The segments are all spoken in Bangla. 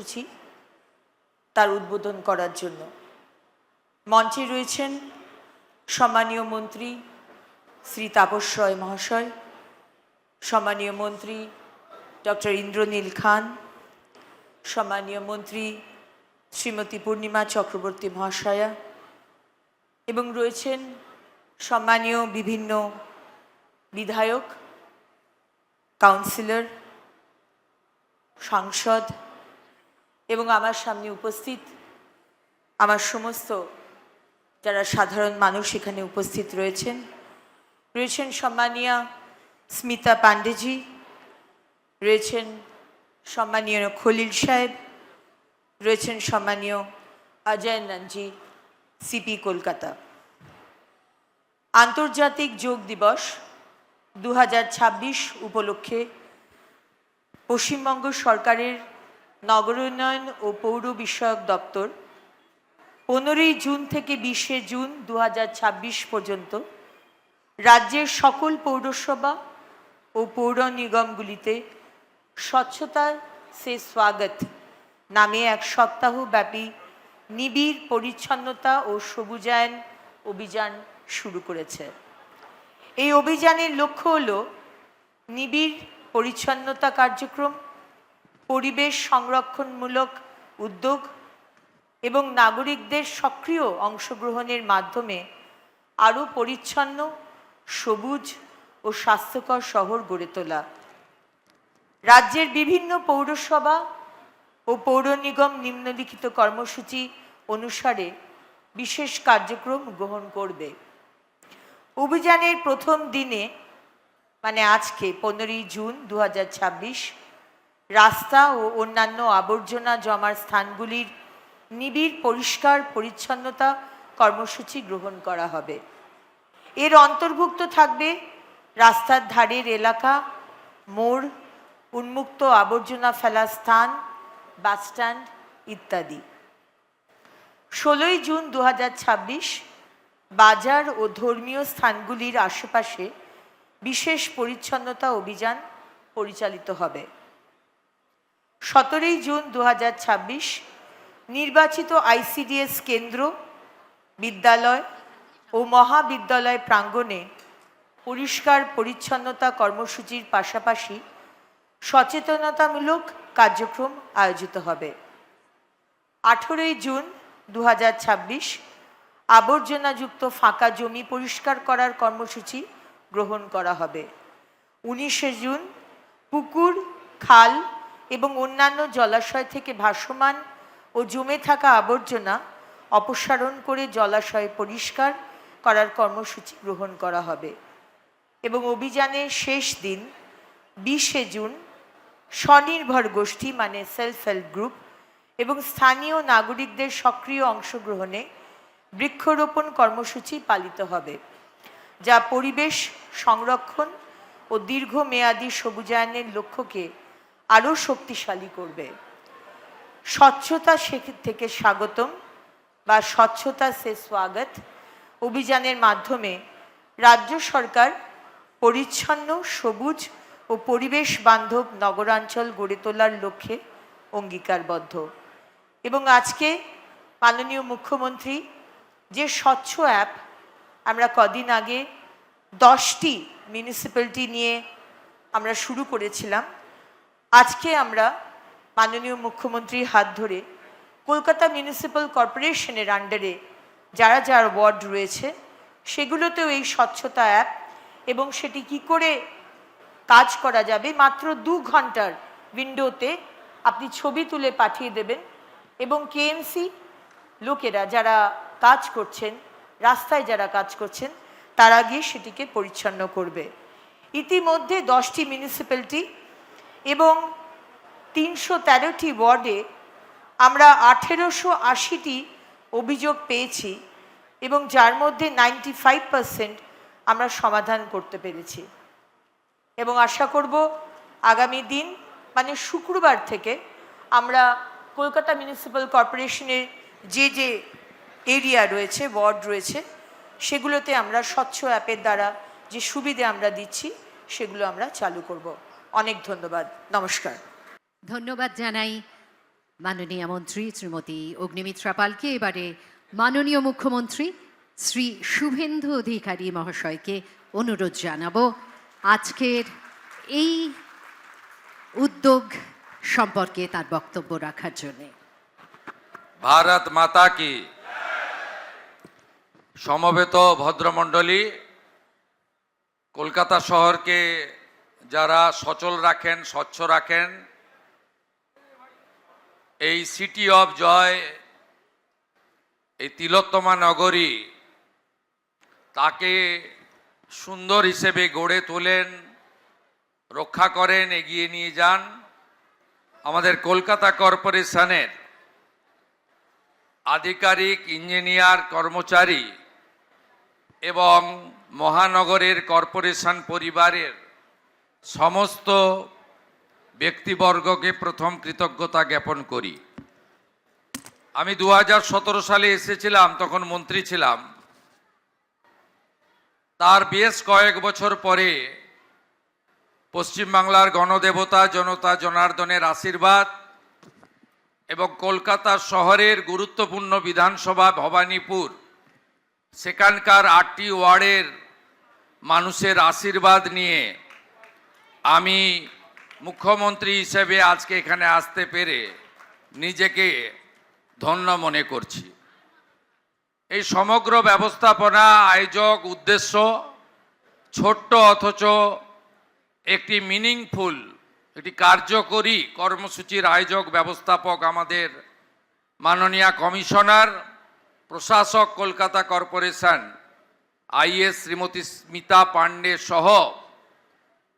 কর্মসূচি তার উদ্বোধন করার জন্য মঞ্চে রয়েছেন সম্মানীয় মন্ত্রী শ্রী তাপস রায় মহাশয়, সম্মানীয় মন্ত্রী ডক্টর ইন্দ্রনীল খান, সম্মানীয় মন্ত্রী শ্রীমতী পূর্ণিমা চক্রবর্তী মহাশয়া, এবং রয়েছেন সম্মানীয় বিভিন্ন বিধায়ক, কাউন্সিলর, সাংসদ এবং আমার সামনে উপস্থিত আমার সমস্ত যারা সাধারণ মানুষ এখানে উপস্থিত রয়েছেন সম্মানীয় স্মিতা পান্ডেজি, রয়েছেন সম্মানীয় খলিল সাহেব, রয়েছেন সম্মানীয় অজয় নন্দজি, সিপি কলকাতা। আন্তর্জাতিক যোগ দিবস 2026 উপলক্ষে পশ্চিমবঙ্গ সরকারের নগরোন্নয়ন ও পৌর বিষয়ক দপ্তর 15 জুন থেকে 20 জুন 2026 পর্যন্ত রাজ্যের সকল পৌরসভা ও পৌর নিগমগুলিতে স্বচ্ছতা সে স্বাগত নামে এক সপ্তাহব্যাপী নিবিড় পরিচ্ছন্নতা ও সবুজায়ন অভিযান শুরু করেছে। এই অভিযানের লক্ষ্য হল নিবিড় পরিচ্ছন্নতা কার্যক্রম, পরিবেশ সংরক্ষণমূলক উদ্যোগ এবং নাগরিকদের সক্রিয় অংশগ্রহণের মাধ্যমে আরও পরিচ্ছন্ন, সবুজ ও স্বাস্থ্যকর শহর গড়ে তোলা। রাজ্যের বিভিন্ন পৌরসভা ও পৌর নিগম নিম্নলিখিত কর্মসূচি অনুসারে বিশেষ কার্যক্রম গ্রহণ করবে। অভিযানের প্রথম দিনে মানে আজকে 15 জুন 2026 রাস্তা ও অন্যান্য আবর্জনা জমার স্থানগুলির নিবিড় পরিষ্কার পরিচ্ছন্নতা কর্মসূচি গ্রহণ করা হবে। এর অন্তর্ভুক্ত থাকবে রাস্তার ধারের এলাকা, মোড়, উন্মুক্ত আবর্জনা ফেলার স্থান, বাসস্ট্যান্ড ইত্যাদি। 16 জুন 2026 বাজার ও ধর্মীয় স্থানগুলির আশেপাশে বিশেষ পরিচ্ছন্নতা অভিযান পরিচালিত হবে। 17 জুন 2026 নির্বাচিত আইসিডিএস কেন্দ্র, বিদ্যালয় ও মহাবিদ্যালয় প্রাঙ্গণে পরিষ্কার পরিচ্ছন্নতা কর্মসূচির পাশাপাশি সচেতনতামূলক কার্যক্রম আয়োজিত হবে। 18 জুন 2026 আবর্জনাযুক্ত ফাঁকা জমি পরিষ্কার করার কর্মসূচি গ্রহণ করা হবে। 19 জুন পুকুর, খাল এবং অন্যান্য জলাশয় থেকে ভাসমান ও জমে থাকা আবর্জনা অপসারণ করে জলাশয় পরিষ্কার করার কর্মসূচি গ্রহণ করা হবে। এবং অভিযানের শেষ দিন 20 জুন স্বনির্ভর গোষ্ঠী মানে সেলফ হেল্প গ্রুপ এবং স্থানীয় নাগরিকদের সক্রিয় অংশগ্রহণে বৃক্ষরোপণ কর্মসূচি পালিত হবে, যা পরিবেশ সংরক্ষণ ও দীর্ঘমেয়াদী সবুজায়নের লক্ষ্যকে আরও শক্তিশালী করবে। স্বচ্ছতা থেকে স্বাগতম বা স্বচ্ছতা সে স্বাগত অভিযানের মাধ্যমে রাজ্য সরকার পরিচ্ছন্ন, সবুজ ও পরিবেশ বান্ধব নগরাঞ্চল গড়ে তোলার লক্ষ্যে অঙ্গীকারবদ্ধ। এবং আজকে মাননীয় মুখ্যমন্ত্রী যে স্বচ্ছ অ্যাপ আমরা কদিন আগে 10টি মিউনিসিপ্যালিটি নিয়ে আমরা শুরু করেছিলাম, আজকে আমরা মাননীয় মুখ্যমন্ত্রীর হাত ধরে কলকাতা মিউনিসিপ্যাল কর্পোরেশনের আন্ডারে যারা যারা ওয়ার্ড রয়েছে সেগুলোতেও এই স্বচ্ছতা অ্যাপ এবং সেটি কি করে কাজ করা যাবে মাত্র 2 ঘন্টার উইন্ডোতে আপনি ছবি তুলে পাঠিয়ে দেবেন এবং কেএমসি লোকেরা যারা কাজ করছেন, রাস্তায় যারা কাজ করছেন, তারা গিয়ে সেটিকে পরিচ্ছন্ন করবে। ইতিমধ্যে 10টি মিউনিসিপ্যালিটি এবং 313টি ওয়ার্ডে আমরা 1880টি অভিযোগ পেয়েছি এবং যার মধ্যে 95% আমরা সমাধান করতে পেরেছি। এবং আশা করব আগামী দিন মানে শুক্রবার থেকে আমরা কলকাতা মিউনিসিপ্যাল কর্পোরেশনের যে যে এরিয়া রয়েছে, ওয়ার্ড রয়েছে, সেগুলোতে আমরা স্বচ্ছ অ্যাপের দ্বারা যে সুবিধে আমরা দিচ্ছি সেগুলো আমরা চালু করব। অনেক ধন্যবাদ, নমস্কার। ধন্যবাদ জানাই মাননীয় মন্ত্রী শ্রীমতী অগ্নিমিত্রা পালকে এবারে মাননীয় মুখ্যমন্ত্রী শ্রী শুভেন্দু অধিকারী মহাশয়কে অনুরোধ জানাবো আজকের এই উদ্যোগ সম্পর্কে তার বক্তব্য রাখার জন্য। ভারত মাতা কি। সমবেত ভদ্রমণ্ডলী, কলকাতা শহরকে যারা সচল রাখেন, স্বচ্ছ রাখেন, এই সিটি অফ জয়, এই তিলোত্তমা নগরী, তাকে সুন্দর হিসেবে গড়ে তোলেন, রক্ষা করেন, এগিয়ে নিয়ে যান আমাদের কলকাতা কর্পোরেশনের আধিকারিক, ইঞ্জিনিয়ার, কর্মচারী এবং মহানগরের কর্পোরেশন পরিবারের সমস্ত ব্যক্তিবর্গকে প্রথম কৃতজ্ঞতা জ্ঞাপন করি। আমি 2017 সালে এসেছিলাম, তখন মন্ত্রী ছিলাম। তার বেশ কয়েক বছর পরে পশ্চিমবাংলার গণদেবতা জনতা জনার্দনের আশীর্বাদ এবং কলকাতা শহরের গুরুত্বপূর্ণ বিধানসভা ভবানীপুর, সেখানকার 8টি ওয়ার্ডের মানুষের আশীর্বাদ নিয়ে আমি মুখ্যমন্ত্রী হিসেবে আজকে এখানে আসতে পেরে নিজেকে ধন্য মনে করছি। এই সমগ্র ব্যবস্থাপনা, আয়োজক, উদ্দেশ্য ছোট্ট অথচ একটি মিনিংফুল, একটি কার্যকরী কর্মসূচির আয়োজক ব্যবস্থাপক আমাদের মাননীয় কমিশনার প্রশাসক কলকাতা কর্পোরেশন আইএস শ্রীমতী স্মিতা পান্ডে সহ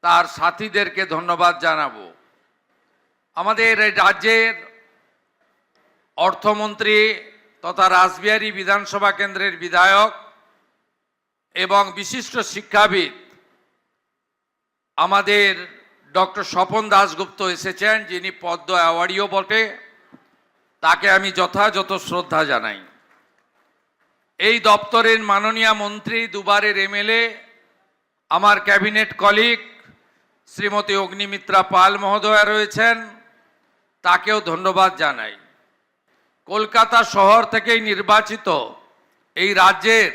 তার সাথীদেরকে ধন্যবাদ জানাবো। আমাদের রাজ্যের অর্থমন্ত্রী তথা রাসবিহারী বিধানসভা কেন্দ্রের বিধায়ক এবং বিশিষ্ট শিক্ষাবিদ আমাদের ডক্টর স্বপন দাশগুপ্ত এসেছেন, যিনি পদ্ম অ্যাওয়ার্ডিও বটে। তাকে আমি যথাযথ শ্রদ্ধা জানাই। এই দপ্তরের মাননীয় মন্ত্রী, দুবারের এমএলএ, আমার ক্যাবিনেট কলিগ শ্রীমতী অগ্নিমিত্রা পাল মহোদয়া রয়েছেন, তাকেও ধন্যবাদ জানাই। কলকাতা শহর থেকেই নির্বাচিত এই রাজ্যের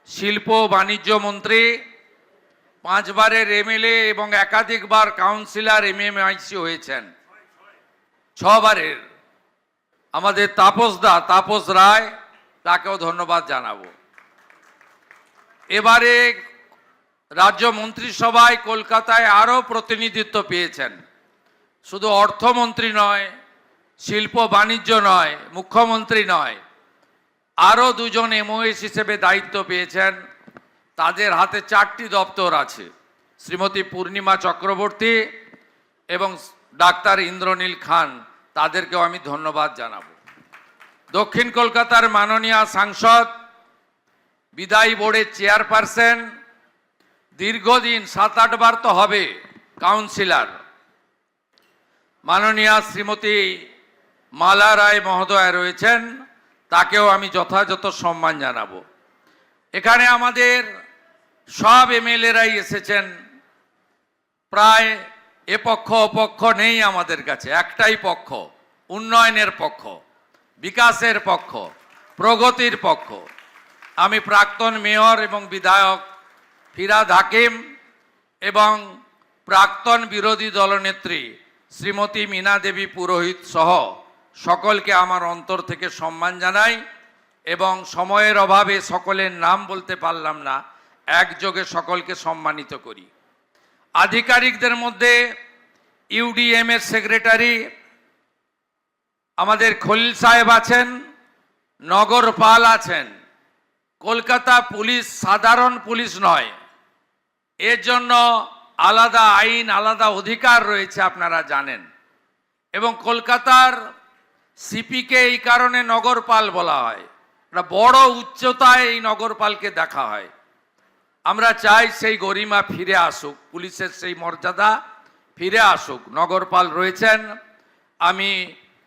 শিল্প বাণিজ্য মন্ত্রী, 5 বারের এমএলএ এবং একাধিকবার কাউন্সিলর এমএমআইসি হয়েছেন, 6 বারের আমাদের তাপস রায়, তাকেও ধন্যবাদ জানাবো। এবারে রাজ্য মন্ত্রিসভায় কলকাতায় আরও প্রতিনিধিত্ব পেয়েছেন। শুধু অর্থমন্ত্রী নয়, শিল্প বাণিজ্য নয়, মুখ্যমন্ত্রী নয়, আরও 2জন এমওএস হিসেবে দায়িত্ব পেয়েছেন। তাদের হাতে 4টি দপ্তর আছে, শ্রীমতী পূর্ণিমা চক্রবর্তী এবং ডাক্তার ইন্দ্রনীল খান, তাদেরকেও আমি ধন্যবাদ জানাবো। দক্ষিণ কলকাতার মাননীয় সাংসদ, বিদায়ী বোর্ডের চেয়ারপারসন, দীর্ঘদিন 7-8 বার তো হবে কাউন্সিলর, মাননীয় শ্রীমতী মালা রায় মহোদয়া রয়েছেন, তাকেও আমি যথাযথ সম্মান জানাবো। এখানে আমাদের সব এমএলএরাই এসেছেন, প্রায় এপক্ষ অপক্ষ নেই আমাদের কাছে, একটাই পক্ষ, উন্নয়নের পক্ষ, বিকাশের পক্ষ, প্রগতির পক্ষ। আমি প্রাক্তন মেয়র এবং বিধায়ক ফিরহাদ হাকিম এবং প্রাক্তন বিরোধী দলনেত্রী শ্রীমতী মীনা দেবী পুরোহিত সহ সকলকে আমার অন্তর থেকে সম্মান জানাই এবং সময়ের অভাবে সকলের নাম বলতে পারলাম না, একযোগে সকলকে সম্মানিত করি। আধিকারিকদের মধ্যে ইউডিএম এর সেক্রেটারি আমাদের খলিল সাহেব আছেন, নগরপাল আছেন। কলকাতা পুলিশ সাধারণ পুলিশ নয়, এর জন্য আলাদা আইন, আলাদা অধিকার রয়েছে, আপনারা জানেন। এবং কলকাতার সিপিকে এই কারণে নগরপাল বলা হয়, একটা বড় উচ্চতায় এই নগরপালকে দেখা হয়। আমরা চাই সেই গরিমা ফিরে আসুক, পুলিশের সেই মর্যাদা ফিরে আসুক। নগরপাল রয়েছেন, আমি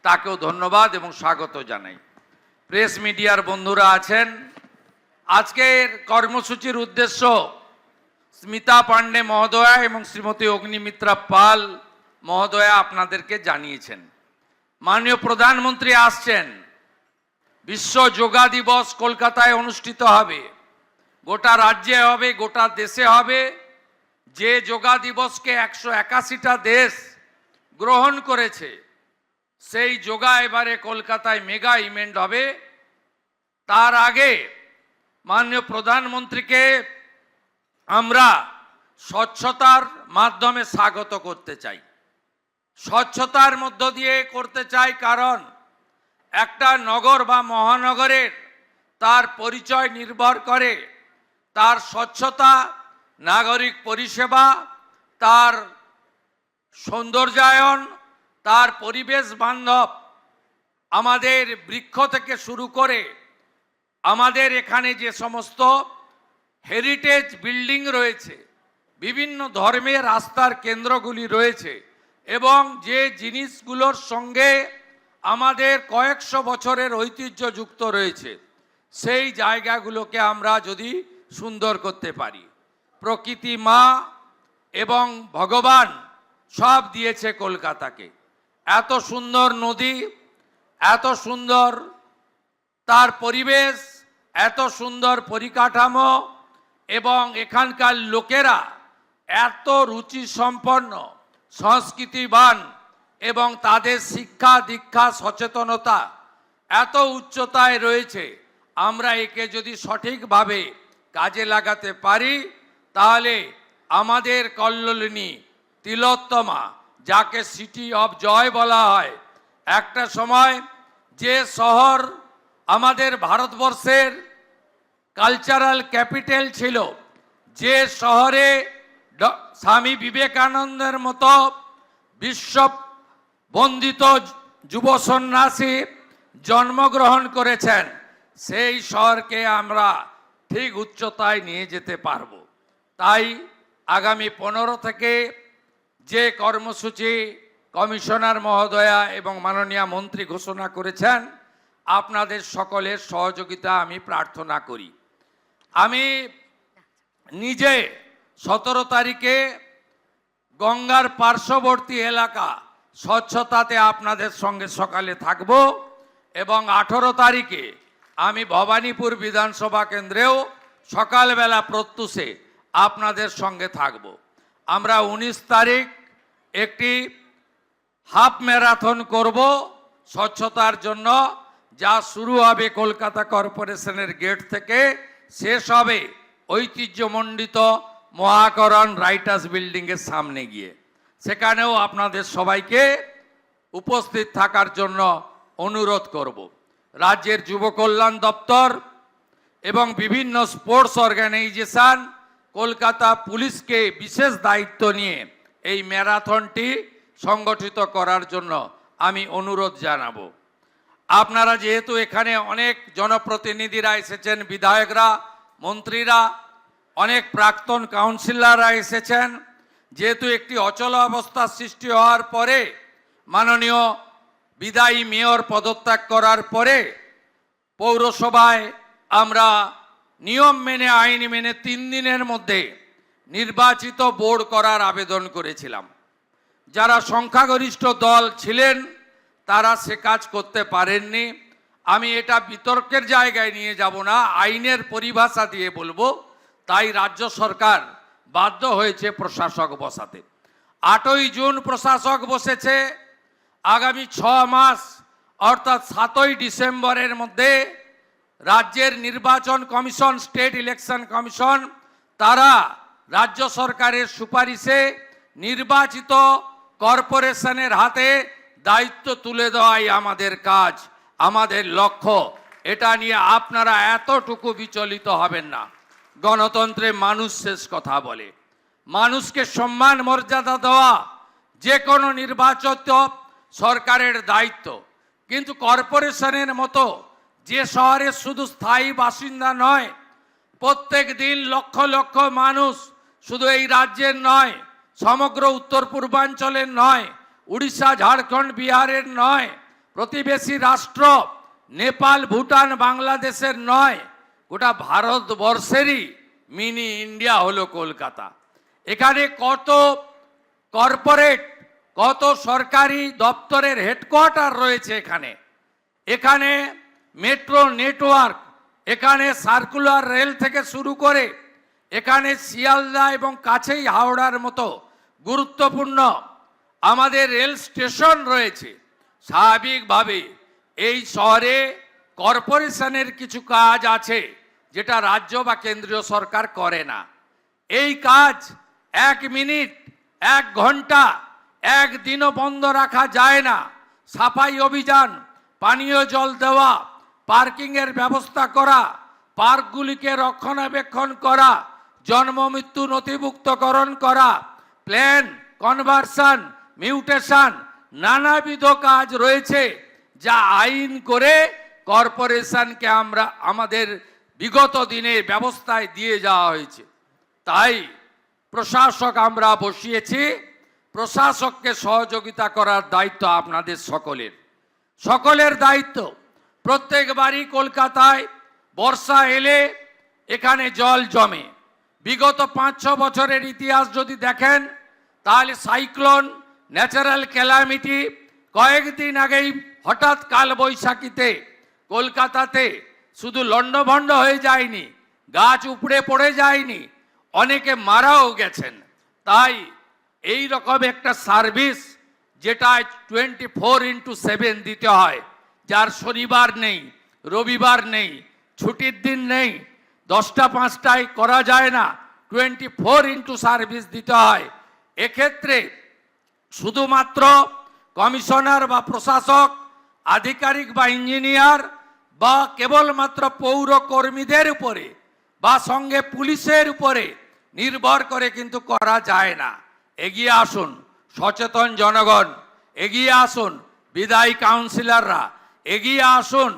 তাকেও ধন্যবাদ এবং স্বাগত জানাই। প্রেস মিডিয়ার বন্ধুরা আছেন, আজকের কর্মসূচির উদ্দেশ্য স্মিতা পান্ডে মহোদয়া এবং শ্রীমতী অগ্নিমিত্রা পাল মহোদয়া আপনাদেরকে জানিয়েছেন। মাননীয় প্রধানমন্ত্রী আসছেন, বিশ্ব যোগা দিবস কলকাতায় অনুষ্ঠিত হবে, গোটা রাজ্যে হবে, গোটা দেশে হবে। যে যোগা দিবসকে 181টা দেশ গ্রহণ করেছে, সেই যোগা এবারে কলকাতায় মেগা ইভেন্ট হবে। তার আগে মাননীয় প্রধানমন্ত্রীকে আমরা স্বচ্ছতার মাধ্যমে স্বাগত করতে চাই। স্বচ্ছতার মধ্য দিয়ে করতে চাই, কারণ একটা নগর বা মহানগরের তার পরিচয় নির্ভর করে তার স্বচ্ছতা, নাগরিক পরিষেবা, তার সৌন্দর্যায়ন, তার পরিবেশ বান্ধব। আমাদের বৃক্ষ থেকে শুরু করে আমাদের এখানে যে সমস্ত হেরিটেজ বিল্ডিং রয়েছে, বিভিন্ন ধর্মের আস্থার কেন্দ্রগুলি রয়েছে, এবং যে জিনিসগুলোর সঙ্গে আমাদের কয়েকশো বছরের ঐতিহ্য যুক্ত রয়েছে, সেই জায়গাগুলোকে আমরা যদি সুন্দর করতে পারি। প্রকৃতি মা এবং ভগবান সব দিয়েছে কলকাতাকে। এত সুন্দর নদী, এত সুন্দর তার পরিবেশ, এত সুন্দর পরিকাঠামো, এবং এখানকার লোকেরা এত রুচি সম্পন্ন, সংস্কৃতিবান, এবং তাদের শিক্ষা দীক্ষা সচেতনতা এত উচ্চতায় রয়েছে। আমরা একে যদি সঠিকভাবে কাজে লাগাতে পারি, তাহলে আমাদের কল্লোলিনী তিলোত্তমা, যাকে সিটি অফ জয় বলা হয়, একটা সময় যে শহর আমাদের ভারতবর্ষের কালচারাল ক্যাপিটাল ছিল, যে শহরে স্বামী বিবেকানন্দের মতো বিশ্ব বন্দিত যুব সন্ন্যাসী জন্মগ্রহণ করেছেন, সেই শহরকে আমরা ঠিক উচ্চতায় নিয়ে যেতে পারব। তাই আগামী 15 থেকে যে কর্মসূচি কমিশনার মহোদয়া এবং মাননীয় মন্ত্রী ঘোষণা করেছেন, আপনাদের সকলের সহযোগিতা আমি প্রার্থনা করি। আমি নিজে 17 তারিখে গঙ্গার পার্শ্ববর্তী এলাকা স্বচ্ছতাতে আপনাদের সঙ্গে সকালে থাকব, এবং 18 তারিখে আমি ভবানীপুর বিধানসভা কেন্দ্রেও সকালবেলা প্রত্যুষে আপনাদের সঙ্গে থাকব। আমরা 19 তারিখ একটি হাফ ম্যারাথন করব স্বচ্ছতার জন্য, যা শুরু হবে কলকাতা কর্পোরেশনের গেট থেকে, শেষ হবে ঐতিহ্যমণ্ডিত মহাকরণ রাইটার্স বিল্ডিংয়ের সামনে গিয়ে। সেখানেও আপনাদের সবাইকে উপস্থিত থাকার জন্য অনুরোধ করব। রাজ্যের যুব কল্যাণ দপ্তর এবং বিভিন্ন স্পোর্টস অর্গানাইজেশন কলকাতা পুলিশকে বিশেষ দায়িত্ব নিয়ে এই ম্যারাথনটি সংগঠিত করার জন্য আমি অনুরোধ জানাবো। আপনারা যেহেতু এখানে অনেক জনপ্রতিনিধিরা এসেছেন, বিধায়করা, মন্ত্রীরা, অনেক প্রাক্তন কাউন্সিলররা এসেছেন, যেহেতু একটি অচল অবস্থা সৃষ্টি হওয়ার পরে মাননীয় বিদায়ী মেয়র পদত্যাগ করার পরে পৌরসভায় আমরা নিয়ম মেনে, আইন মেনে 3 দিনের মধ্যে নির্বাচিত বোর্ড করার আবেদন করেছিলাম। যারা সংখ্যাগরিষ্ঠ দল ছিলেন তারা সে কাজ করতে পারেননি। আমি এটা বিতর্কের জায়গায় নিয়ে যাব না, আইনের পরিভাষা দিয়ে বলবো। তাই রাজ্য সরকার বাধ্য হয়েছে প্রশাসক বসাতে। 8ই জুন প্রশাসক বসেছে। আগামী 6 মাস অর্থাৎ 7ই ডিসেম্বরের মধ্যে রাজ্যের নির্বাচন কমিশন, স্টেট ইলেকশন কমিশন, তারা রাজ্য সরকারের সুপারিশে নির্বাচিত কর্পোরেশনের হাতে দায়িত্ব তুলে দেওয়াই আমাদের কাজ, আমাদের লক্ষ্য। এটা নিয়ে আপনারা এতটুকু বিচলিত হবেন না। গণতন্ত্রে মানুষ শেষ কথা বলে। মানুষকে সম্মান মর্যাদা দেওয়া যে কোনো নির্বাচিত সরকারের দায়িত্ব। কিন্তু কর্পোরেশনের মতো যে শহরে শুধু স্থায়ী বাসিন্দা নয়, প্রত্যেক দিন লক্ষ লক্ষ মানুষ, শুধু এই রাজ্যের নয়, সমগ্র উত্তর পূর্বাঞ্চলের নয়, উড়িষ্যা, ঝাড়খণ্ড, বিহারের নয়, প্রতিবেশী রাষ্ট্র নেপাল, ভুটান, বাংলাদেশের নয়, গোটা ভারতবর্ষেরই মিনি ইন্ডিয়া হলো কলকাতা। এখানে কত কর্পোরেট কত সরকারি দপ্তরের হেডকোয়ার্টার রয়েছে এখানে, এখানে মেট্রো নেটওয়ার্ক, এখানে সার্কুলার রেল থেকে শুরু করে এখানে শিয়ালদা এবং কাছেই হাওড়ার মতো গুরুত্বপূর্ণ আমাদের রেল স্টেশন রয়েছে। স্বাভাবিকভাবে এই শহরে কর্পোরেশনের কিছু কাজ আছে যেটা রাজ্য বা কেন্দ্রীয় সরকার করে না। এই কাজ 1 মিনিট, 1 ঘন্টা, একদিনও বন্ধ রাখা যায় না। সাফাই অভিযান, পানীয় জল দেওয়া, পার্কিংয়ের ব্যবস্থা করা, পার্কগুলিকে রক্ষণাবেক্ষণ করা, জন্ম মৃত্যু নথিভুক্তকরণ করা, প্ল্যান কনভার্সন, মিউটেশন, নানাবিধ কাজ রয়েছে যা আইন করে কর্পোরেশনকে আমরা আমাদের বিগত দিনে ব্যবস্থায় দিয়ে যাওয়া হয়েছে। তাই প্রশাসক আমরা বসিয়েছি, প্রশাসককে সহযোগিতা করার দায়িত্ব আপনাদের সকলের দায়িত্ব। প্রত্যেকবারই কলকাতায় বর্ষা এলে এখানে জল জমে। বিগত 5-6 বছরের ইতিহাস যদি দেখেন তাহলে সাইক্লোন, ন্যাচারাল ক্যালামিটি, কয়েকদিন আগেই হঠাৎ কালবৈশাখীতে কলকাতাতে শুধু লণ্ডভণ্ড হয়ে যায়নি, গাছ উপড়ে পড়ে যায়নি, অনেকে মারাও গেছেন। তাই এই রকম একটা সার্ভিস যেটা 24x7 দিতে হয়, যার শনিবার নেই, রবিবার নেই, ছুটির দিন নেই, 10টা 5টায় করা যায় না, 24x সার্ভিস দিতে হয়। এক্ষেত্রে শুধুমাত্র কমিশনার বা প্রশাসক, আধিকারিক বা ইঞ্জিনিয়ার বা কেবলমাত্র পৌর কর্মীদের উপরে বা সঙ্গে পুলিশের উপরে নির্ভর করে কিন্তু করা যায় না। এগিয়ে আসুন সচেতন জনগণ, এগিয়ে আসুন বিদায়ী কাউন্সিলররা, এগিয়ে আসুন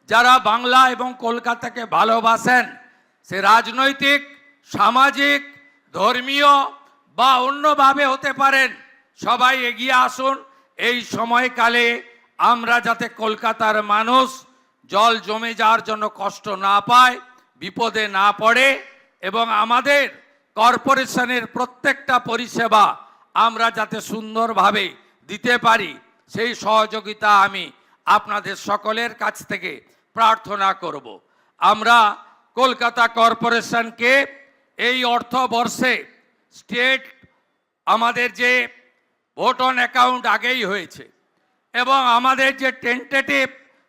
যারা বাংলা এবং কলকাতাকে ভালোবাসেন, সে রাজনৈতিক, সামাজিক, ধর্মীয় বা অন্যভাবে হতে পারেন, সবাই এগিয়ে আসুন। এই সময়কালে আমরা যাতে কলকাতার মানুষ জল জমে যাওয়ার জন্য কষ্ট না পায়, বিপদে না পড়ে এবং আমাদের কর্পোরেশনের প্রত্যেকটা পরিষেবা আমরা যাতে সুন্দরভাবে দিতে পারি, সেই সহযোগিতা আমি আপনাদের সকলের কাছ থেকে প্রার্থনা করব। আমরা কলকাতা কর্পোরেশনকে এই অর্থবর্ষে স্টেট আমাদের যে ভোট অন অ্যাকাউন্ট আগেই হয়েছে এবং আমাদের যে টেন্টেটিভ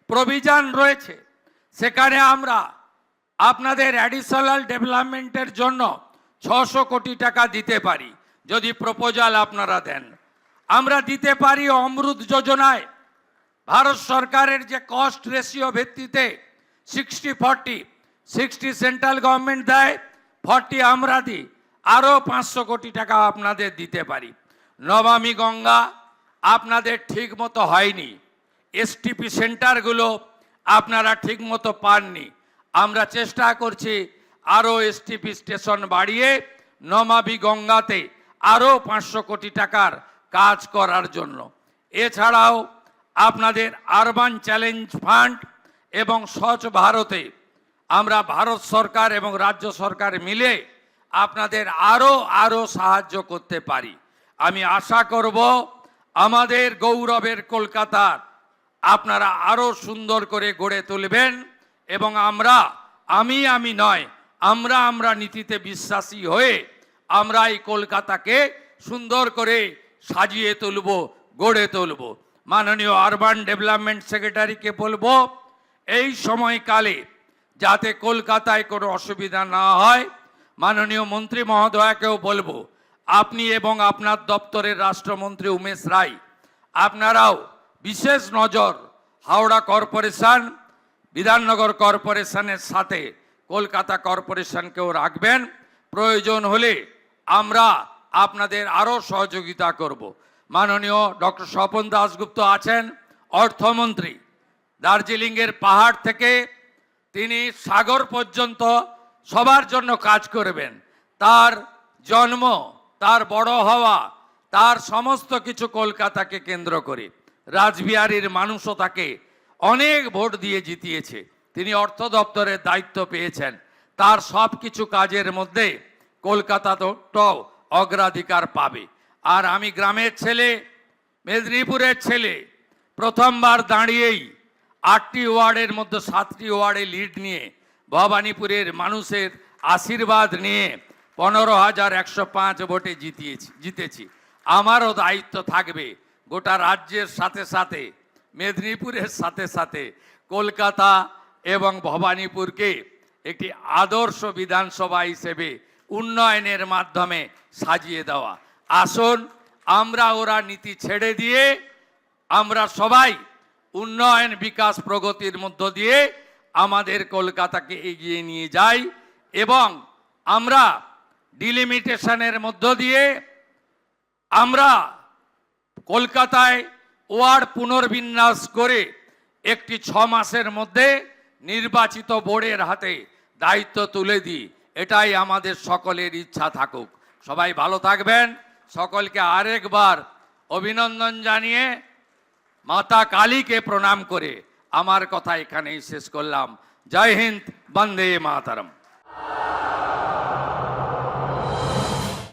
প্রভিশন রয়েছে সেখানে আমরা আপনাদের অ্যাডিশনাল ডেভেলপমেন্টের জন্য 600 কোটি টাকা দিতে পারি যদি প্রপোজাল আপনারা দেন। আমরা দিতে পারি অমৃত যোজনায় ভারত সরকারের যে কস্ট রেশিও ভিত্তিতে 60-40, 60 সেন্ট্রাল গভর্নমেন্ট দেয়, 40 আমরা দিই, আরও 500 কোটি টাকা আপনাদের দিতে পারি। নমামি গঙ্গা আপনাদের ঠিক মতো হয়নি, এসটিপি সেন্টারগুলো আপনারা ঠিক মতো পাননি। আমরা চেষ্টা করছি আরও এসটিপি স্টেশন বাড়িয়ে নমামি গঙ্গাতে আরও 500 কোটি টাকার কাজ করার জন্য। এছাড়াও আপনাদের আরবান চ্যালেঞ্জ ফান্ড এবং স্বচ্ছ ভারতে আমরা ভারত সরকার এবং রাজ্য সরকার মিলে আপনাদের আরও সাহায্য করতে পারি। আমি আশা করব আমাদের গৌরবের কলকাতার আপনারা আরও সুন্দর করে গড়ে তুলবেন এবং আমি নয়, আমরা নীতিতে বিশ্বাসী হয়ে আমরা এই কলকাতাকে সুন্দর করে সাজিয়ে তুলব, গড়ে তুলব। মাননীয় আরবান ডেভেলপমেন্ট সেক্রেটারিকে বলবো এই সময়কালে যাতে কলকাতায় কোনো অসুবিধা না হয়। মাননীয় মন্ত্রী মহোদয়কেও বলবো আপনি এবং আপনার দপ্তরের রাষ্ট্রমন্ত্রী উমেশ রায় আপনারাও বিশেষ নজর হাওড়া কর্পোরেশন, বিধাননগর কর্পোরেশনের সাথে কলকাতা কর্পোরেশনকেও রাখবেন। প্রয়োজন হলে আমরা আপনাদের আরও সহযোগিতা করব। মাননীয় ডক্টর স্বপন দাশগুপ্ত আছেন অর্থমন্ত্রী, দার্জিলিংয়ের পাহাড় থেকে তিনি সাগর পর্যন্ত সবার জন্য কাজ করবেন। তার জন্ম, তার বড় হওয়া, তার সমস্ত কিছু কলকাতাকে কেন্দ্র করে। রাসবিহারীর মানুষও তাকে অনেক ভোট দিয়ে জিতিয়েছে, তিনি অর্থ দপ্তরের দায়িত্ব পেয়েছেন। তার সব কিছু কাজের মধ্যে কলকাতা তো অগ্রাধিকার পাবে। আর আমি গ্রামের ছেলে, মেদিনীপুরের ছেলে প্রথমবার দাঁড়িয়েই 8টি ওয়ার্ডের মধ্যে 7টি ওয়ার্ডে লিড নিয়ে ভবানীপুরের মানুষের আশীর্বাদ নিয়ে 15,105 ভোটে জিতেছি। আমারও দায়িত্ব থাকবে গোটা রাজ্যের সাথে সাথে মেদিনীপুরের সাথে সাথে কলকাতা এবং ভবানীপুরকে একটি আদর্শ বিধানসভা হিসেবে উন্নয়নের মাধ্যমে সাজিয়ে দেওয়া। আসুন আমরা ওরা নীতি ছেড়ে দিয়ে আমরা সবাই উন্নয়ন বিকাশ প্রগতির মধ্য দিয়ে আমাদের কলকাতাকে এগিয়ে নিয়ে যাই এবং আমরা ডিলিমিটেশনের মধ্য দিয়ে আমরা কলকাতায় ওয়ার্ড পুনর্বিন্যাস করে একটি 6 মাসের মধ্যে নির্বাচিত বোর্ডের হাতে দায়িত্ব তুলে দিই। এটাই আমাদের সকলের ইচ্ছা থাকুক। সবাই ভালো থাকবেন। সকলকে আরেকবার অভিনন্দন জানিয়ে মাতা কালীকে প্রণাম করে আমার কথা এখানেই শেষ করলাম। জয় হিন্দ, বন্দে মাতরম।